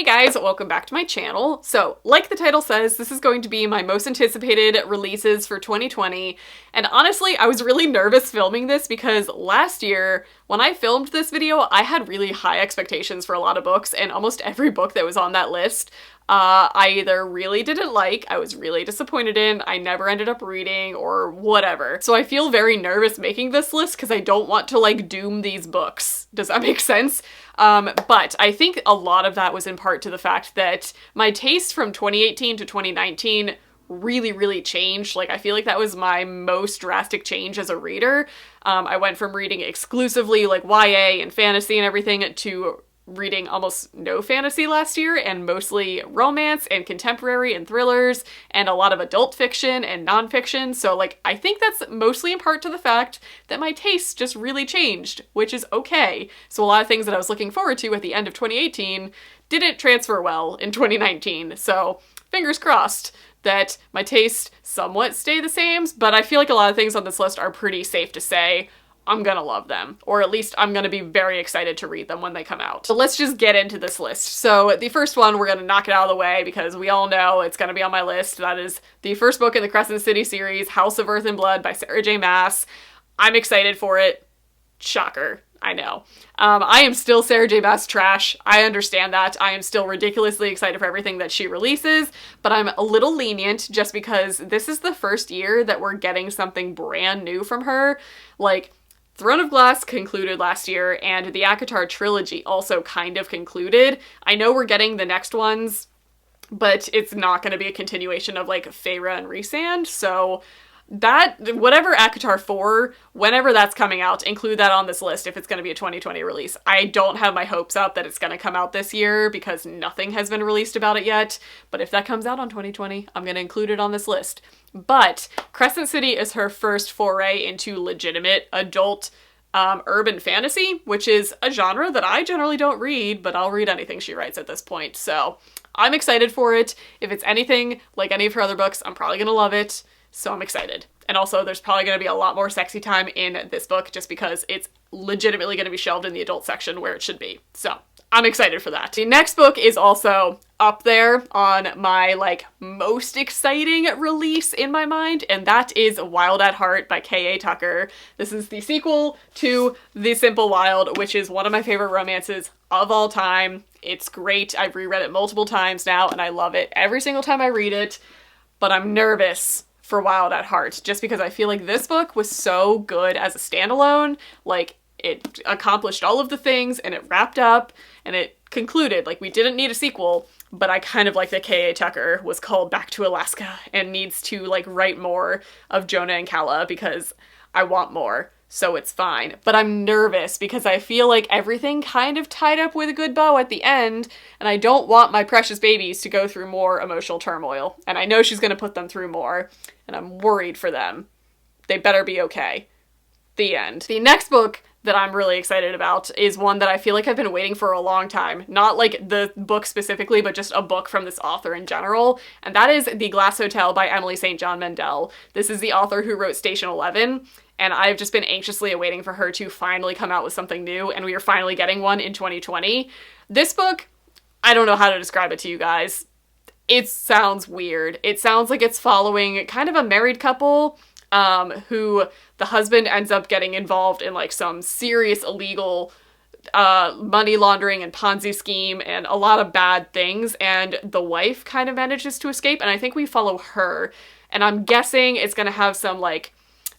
guys, welcome back to my channel. So, like the title says, this is going to be my most anticipated releases for 2020, and honestly, I was really nervous filming this because last year, when I filmed this video, I had really high expectations for a lot of books, and almost every book that was on that list I either really didn't like, I was really disappointed in, I never ended up reading, or whatever. So I feel very nervous making this list because I don't want to like doom these books. Does that make sense? But I think a lot of that was in part to the fact that my taste from 2018 to 2019 really changed. Like, I feel like that was my most drastic change as a reader. I went from reading exclusively like YA and fantasy and everything to reading almost no fantasy last year and mostly romance and contemporary and thrillers and a lot of adult fiction and nonfiction. So like, I think that's mostly in part to the fact that my tastes just really changed, which is okay. So a lot of things that I was looking forward to at the end of 2018 didn't transfer well in 2019. So fingers crossed that my tastes somewhat stay the same, but I feel like a lot of things on this list are pretty safe to say I'm gonna love them, or at least I'm gonna be very excited to read them when they come out. So let's just get into this list. So the first one, we're gonna knock it out of the way because we all know it's gonna be on my list. That is the first book in the Crescent City series, House of Earth and Blood by Sarah J. Maas. I'm excited for it. Shocker. I know. I am still Sarah J. Maas trash. I understand that. I am still ridiculously excited for everything that she releases, but I'm a little lenient just because this is the first year that we're getting something brand new from her. Like, Throne of Glass concluded last year, and the ACOTAR trilogy also kind of concluded. I know we're getting the next ones, but it's not going to be a continuation of, like, Feyre and Rhysand, so that, whatever ACOTAR 4, whenever that's coming out, include that on this list if it's going to be a 2020 release. I don't have my hopes up that it's going to come out this year because nothing has been released about it yet, but if that comes out on 2020, I'm going to include it on this list. But Crescent City is her first foray into legitimate adult urban fantasy, which is a genre that I generally don't read, but I'll read anything she writes at this point. So I'm excited for it. If it's anything like any of her other books, I'm probably going to love it. So I'm excited. And also there's probably going to be a lot more sexy time in this book just because it's legitimately going to be shelved in the adult section where it should be. So I'm excited for that. The next book is also up there on my like most exciting release in my mind, and that is Wild at Heart by K.A. Tucker. This is the sequel to The Simple Wild, which is one of my favorite romances of all time. It's great. I've reread it multiple times now and I love it every single time I read it, but I'm nervous for Wild at Heart just because I feel like this book was so good as a standalone. Like, it accomplished all of the things and it wrapped up and it concluded. Like, we didn't need a sequel, but I kind of like that K.A. Tucker was called back to Alaska and needs to like write more of Jonah and Calla because I want more. So it's fine. But I'm nervous because I feel like everything kind of tied up with a good bow at the end, and I don't want my precious babies to go through more emotional turmoil. And I know she's going to put them through more, and I'm worried for them. They better be okay. The end. The next book that I'm really excited about is one that I feel like I've been waiting for a long time. Not like the book specifically, but just a book from this author in general. And that is The Glass Hotel by Emily St. John Mandel. This is the author who wrote Station 11. And I've just been anxiously awaiting for her to finally come out with something new, and we are finally getting one in 2020. This book, I don't know how to describe it to you guys. It sounds weird. It sounds like it's following kind of a married couple who the husband ends up getting involved in like some serious illegal money laundering and Ponzi scheme and a lot of bad things, and the wife kind of manages to escape, and I think we follow her. And I'm guessing it's gonna have some like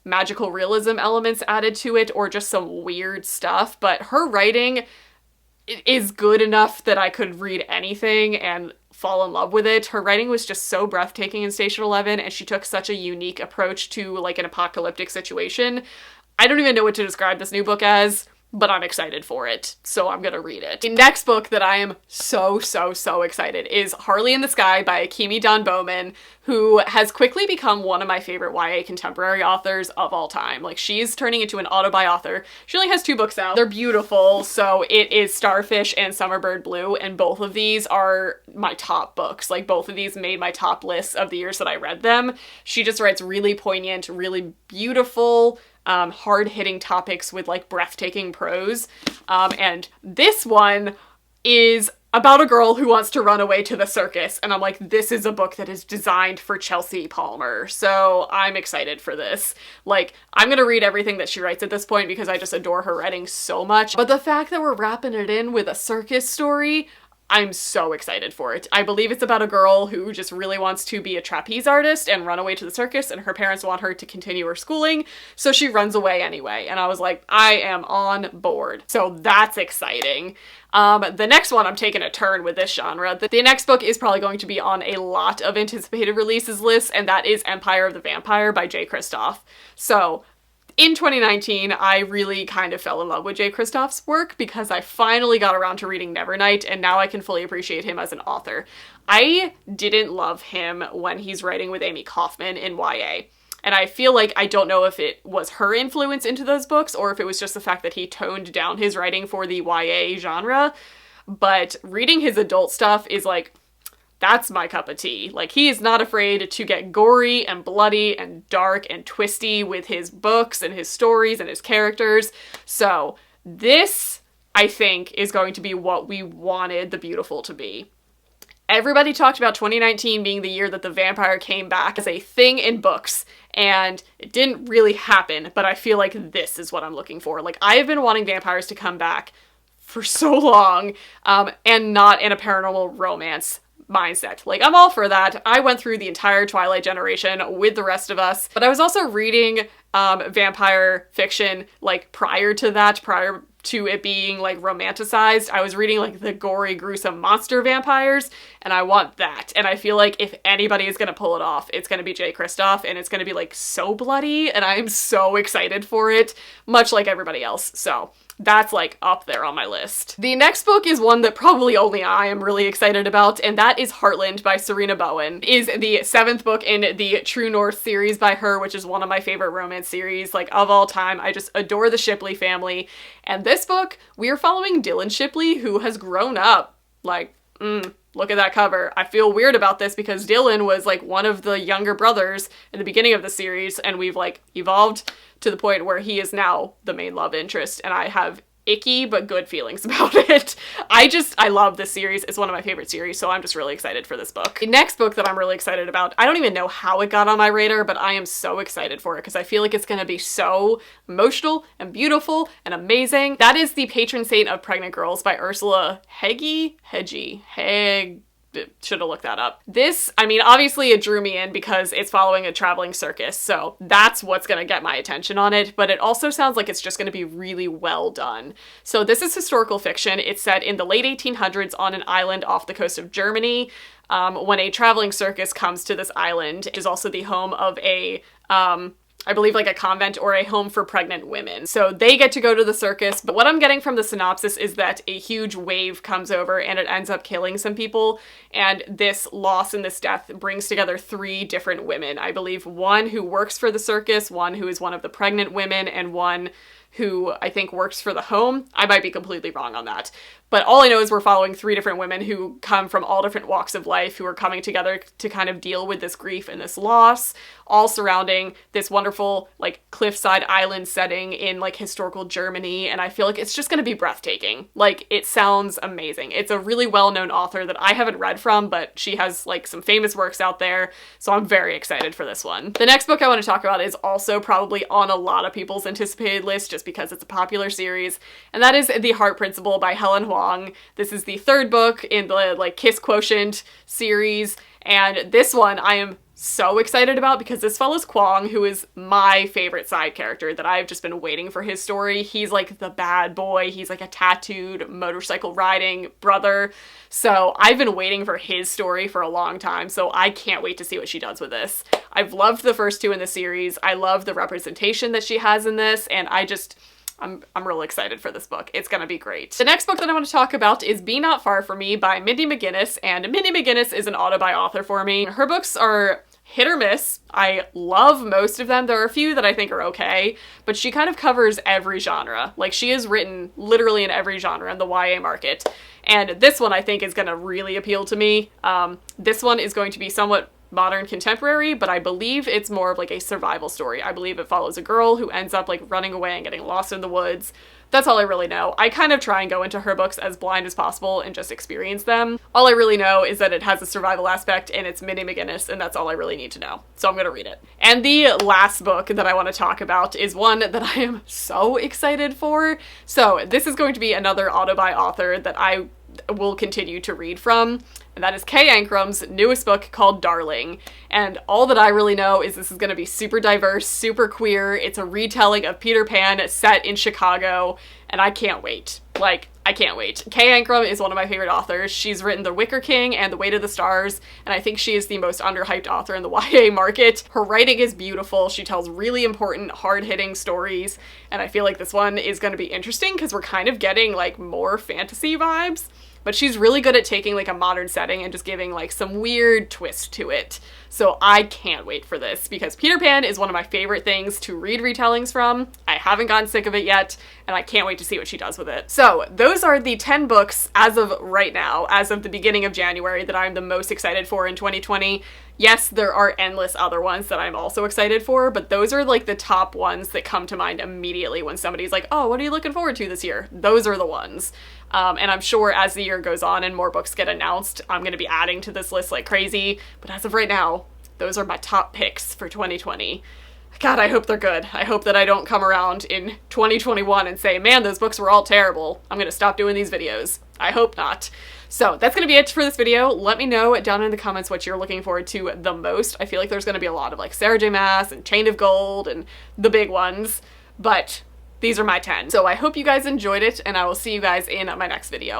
magical realism elements added to it or just some weird stuff, but her writing is good enough that I could read anything and fall in love with it. Her writing was just so breathtaking in Station 11, and she took such a unique approach to like an apocalyptic situation. I don't even know what to describe this new book as, but I'm excited for it, so I'm gonna read it. The next book that I am so excited is Harley in the Sky by Akemi Dawn Bowman, who has quickly become one of my favorite YA contemporary authors of all time. Like, she's turning into an auto-buy author. She only has 2 books out. They're beautiful, so it is Starfish and Summerbird Blue, and both of these are my top books. Like, both of these made my top lists of the years that I read them. She just writes really poignant, really beautiful, hard-hitting topics with like breathtaking prose. And this one is about a girl who wants to run away to the circus. And I'm like, this is a book that is designed for Chelsea Palmer. So I'm excited for this. Like, I'm gonna read everything that she writes at this point because I just adore her writing so much. But the fact that we're wrapping it in with a circus story, I'm so excited for it. I believe it's about a girl who just really wants to be a trapeze artist and run away to the circus, and her parents want her to continue her schooling, so she runs away anyway. And I was like, I am on board. So that's exciting. The next one, I'm taking a turn with this genre. The next book is probably going to be on a lot of anticipated releases lists, and that is Empire of the Vampire by Jay Kristoff. So in 2019, I really kind of fell in love with Jay Kristoff's work because I finally got around to reading Nevernight, and now I can fully appreciate him as an author. I didn't love him when he's writing with Amy Kaufman in YA. And I feel like I don't know if it was her influence into those books or if it was just the fact that he toned down his writing for the YA genre. But reading his adult stuff is like, that's my cup of tea. Like, he is not afraid to get gory and bloody and dark and twisty with his books and his stories and his characters. So this, I think, is going to be what we wanted The Beautiful to be. Everybody talked about 2019 being the year that the vampire came back as a thing in books, and it didn't really happen, but I feel like this is what I'm looking for. Like, I have been wanting vampires to come back for so long, and not in a paranormal romance mindset. Like, I'm all for that. I went through the entire Twilight generation with the rest of us, but I was also reading vampire fiction, like, prior to that, prior to it being, like, romanticized. I was reading, like, the gory, gruesome monster vampires, and I want that. And I feel like if anybody is gonna pull it off, it's gonna be Jay Kristoff, and it's gonna be, like, so bloody, and I'm so excited for it, much like everybody else. So that's, like, up there on my list. The next book is one that probably only I am really excited about, and that is Heartland by Serena Bowen. It is the 7th book in the True North series by her, which is one of my favorite romance series, like, of all time. I just adore the Shipley family. And this book, we are following Dylan Shipley, who has grown up. Like, look at that cover. I feel weird about this because Dylan was, like, one of the younger brothers in the beginning of the series, and we've, like, evolved to the point where he is now the main love interest, and I have icky but good feelings about it. I love this series. It's one of my favorite series, so I'm just really excited for this book. The next book that I'm really excited about, I don't even know how it got on my radar, but I am so excited for it because I feel like it's gonna be so emotional and beautiful and amazing. That is The Patron Saint of Pregnant Girls by Ursula Heggie? Should have looked that up. This, I mean, obviously it drew me in because it's following a traveling circus, so that's what's gonna get my attention on it, but it also sounds like it's just gonna be really well done. So this is historical fiction. It's set in the late 1800s on an island off the coast of Germany, when a traveling circus comes to this island. It is also the home of a, I believe, like, a convent or a home for pregnant women. So they get to go to the circus, but what I'm getting from the synopsis is that a huge wave comes over and it ends up killing some people, and this loss and this death brings together 3 different women. I believe one who works for the circus, one who is one of the pregnant women, and one who I think works for the home. I might be completely wrong on that. But all I know is we're following 3 different women who come from all different walks of life, who are coming together to kind of deal with this grief and this loss, all surrounding this wonderful, like, cliffside island setting in, like, historical Germany, and I feel like it's just gonna be breathtaking. Like, it sounds amazing. It's a really well-known author that I haven't read from, but she has, like, some famous works out there, so I'm very excited for this one. The next book I want to talk about is also probably on a lot of people's anticipated list just because it's a popular series, and that is The Heart Principle by Helen Huang. This is the 3rd book in the, like, Kiss Quotient series, and this one I am so excited about because this follows Kwong, who is my favorite side character that I've just been waiting for his story. He's, like, the bad boy. He's, like, a tattooed motorcycle riding brother. So I've been waiting for his story for a long time, so I can't wait to see what she does with this. I've loved the first 2 in the series. I love the representation that she has in this, and I'm real excited for this book. It's gonna be great. The next book that I want to talk about is Be Not Far From Me by Mindy McGinnis, and Mindy McGinnis is an auto-buy author for me. Her books are hit or miss. I love most of them. There are a few that I think are okay, but she kind of covers every genre. Like, she is written literally in every genre in the YA market, and this one I think is gonna really appeal to me. This one is going to be somewhat modern contemporary, but I believe it's more of, like, a survival story. I believe it follows a girl who ends up, like, running away and getting lost in the woods, That's all I really know. I kind of try and go into her books as blind as possible and just experience them. All I really know is that it has a survival aspect and it's Minnie McGinnis, and that's all I really need to know. So I'm gonna read it. And the last book that I want to talk about is one that I am so excited for. So this is going to be another auto-buy author that I will continue to read from, and that is Kay Ancrum's newest book called Darling. And all that I really know is this is going to be super diverse, super queer. It's a retelling of Peter Pan set in Chicago, and I can't wait. Like, I can't wait. Kay Ancrum is one of my favorite authors. She's written The Wicker King and The Weight of the Stars, and I think she is the most underhyped author in the YA market. Her writing is beautiful. She tells really important, hard-hitting stories, and I feel like this one is going to be interesting because we're kind of getting like more fantasy vibes. But she's really good at taking like a modern setting and just giving like some weird twist to it. So I can't wait for this because Peter Pan is one of my favorite things to read retellings from. I haven't gotten sick of it yet, and I can't wait to see what she does with it. So those are the 10 books as of right now, as of the beginning of January, that I'm the most excited for in 2020. Yes, there are endless other ones that I'm also excited for, but those are like the top ones that come to mind immediately when somebody's like, oh, what are you looking forward to this year? Those are the ones. And I'm sure as the year goes on and more books get announced, I'm going to be adding to this list like crazy. But as of right now, those are my top picks for 2020. God, I hope they're good. I hope that I don't come around in 2021 and say, man, those books were all terrible. I'm going to stop doing these videos. I hope not. So that's going to be it for this video. Let me know down in the comments what you're looking forward to the most. I feel like there's going to be a lot of like Sarah J. Maas and Chain of Gold and the big ones, but these are my 10. So I hope you guys enjoyed it, and I will see you guys in my next video.